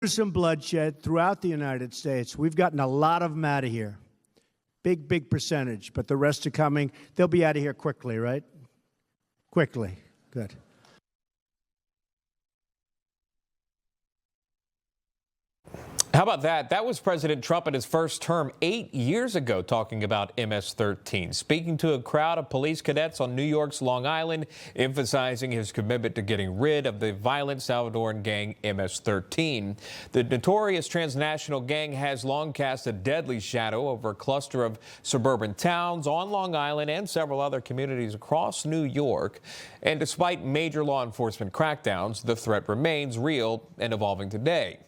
Some bloodshed throughout the United States. We've gotten a lot of them out of here. Big percentage, but the rest are coming. They'll be out of here quickly, right? Quickly. Good. How about that? That was President Trump in his first term 8 years ago talking about MS-13, speaking to a crowd of police cadets on New York's Long Island, emphasizing his commitment to getting rid of the violent Salvadoran gang MS-13. The notorious transnational gang has long cast a deadly shadow over a cluster of suburban towns on Long Island and several other communities across New York. And despite major law enforcement crackdowns, the threat remains real and evolving today.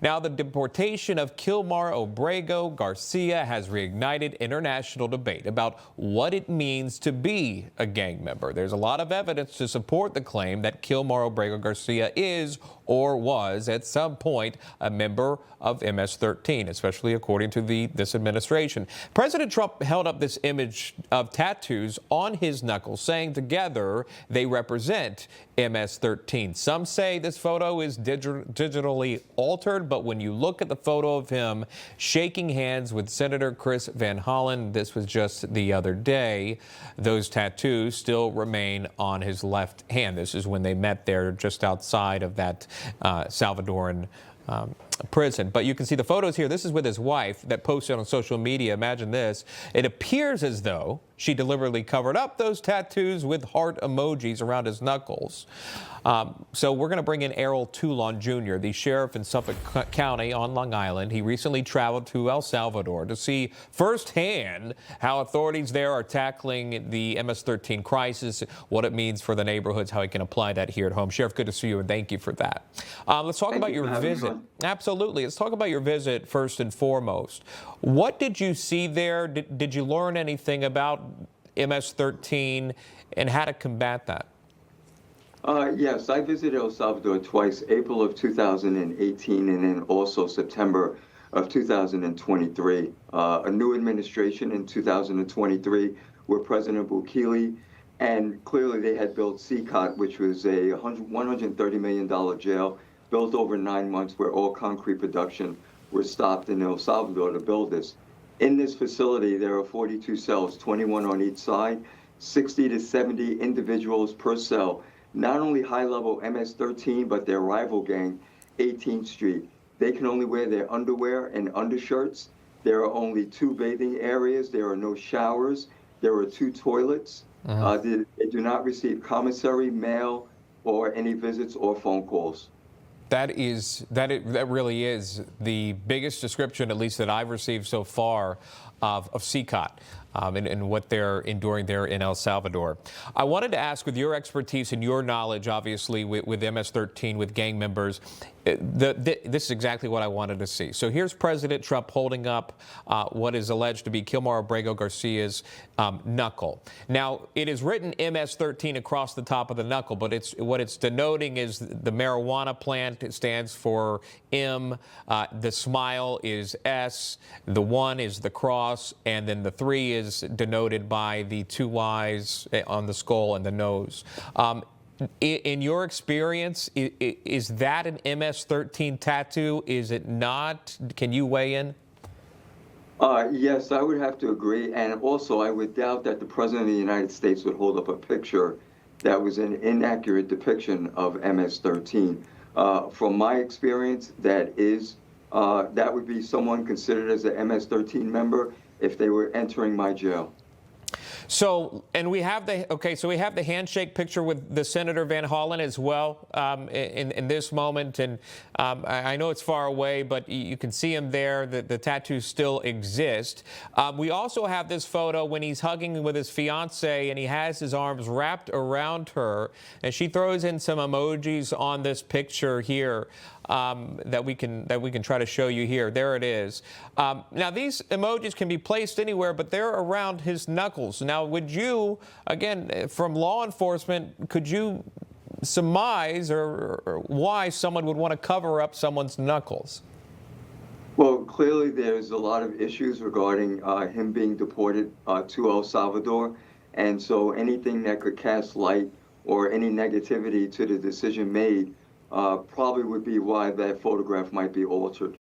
Now, the deportation of Kilmar Abrego Garcia has reignited international debate about what it means to be a gang member. There's a lot of evidence to support the claim that Kilmar Abrego Garcia is or was at some point a member of MS-13, especially according to this administration. President Trump held up this image of tattoos on his knuckles, saying together they represent MS-13. Some say this photo is digitally altered, but when you look at the photo of him shaking hands with Senator Chris Van Hollen, this was just the other day, those tattoos still remain on his left hand. This is when they met there just outside of that Salvadoran prison. But you can see the photos here. This is with his wife that posted on social media. Imagine this. It appears as though she deliberately covered up those tattoos with heart emojis around his knuckles. So we're going to bring in Errol Toulon Jr., the sheriff in Suffolk County on Long Island. He recently traveled to El Salvador to see firsthand how authorities there are tackling the MS-13 crisis, what it means for the neighborhoods, how he can apply that here at home. Sheriff, good to see you, and thank you for that. Let's talk about your visit. Absolutely. Let's talk about your visit first and foremost. What did you see there? Did you learn anything about MS-13 and how to combat that? Yes, I visited El Salvador twice, April of 2018 and then also September of 2023. A new administration in 2023 with President Bukele, and clearly they had built CCOT, which was a $130 million jail built over 9 months where all concrete production was stopped in El Salvador to build this. In this facility, there are 42 cells, 21 on each side, 60 to 70 individuals per cell. Not only high-level MS-13, but their rival gang, 18th Street. They can only wear their underwear and undershirts. There are only 2 bathing areas. There are no showers. There are 2 toilets. They do not receive commissary, mail, or any visits or phone calls. That really is the biggest description, at least that I've received so far, of CCOT and what they're enduring there in El Salvador. I wanted to ask, with your expertise and your knowledge, obviously, with MS-13, with gang members, this is exactly what I wanted to see. So here's President Trump holding up what is alleged to be Kilmar Abrego Garcia's knuckle. Now, it is written MS-13 across the top of the knuckle, but what it's denoting is the marijuana plant. It stands for M. The smile is S. The 1 is the cross, and then the 3 is denoted by the 2 eyes on the skull and the nose. In your experience, is that an MS-13 tattoo? Is it not? Can you weigh in? Yes, I would have to agree. And also, I would doubt that the President of the United States would hold up a picture that was an inaccurate depiction of MS-13. From my experience, that would be someone considered as an MS-13 member if they were entering my jail. So, and we have so we have the handshake picture with the Senator Van Hollen as well in this moment. And I know it's far away, but you can see him there. The tattoos still exist. We also have this photo when he's hugging with his fiance and he has his arms wrapped around her. And she throws in some emojis on this picture here. That we can try to show you here. There it is. Now, these emojis can be placed anywhere, but they're around his knuckles. Now, would you, again, from law enforcement, could you surmise or why someone would want to cover up someone's knuckles? Well, clearly there's a lot of issues regarding him being deported to El Salvador, and so anything that could cast light or any negativity to the decision made probably would be why that photograph might be altered.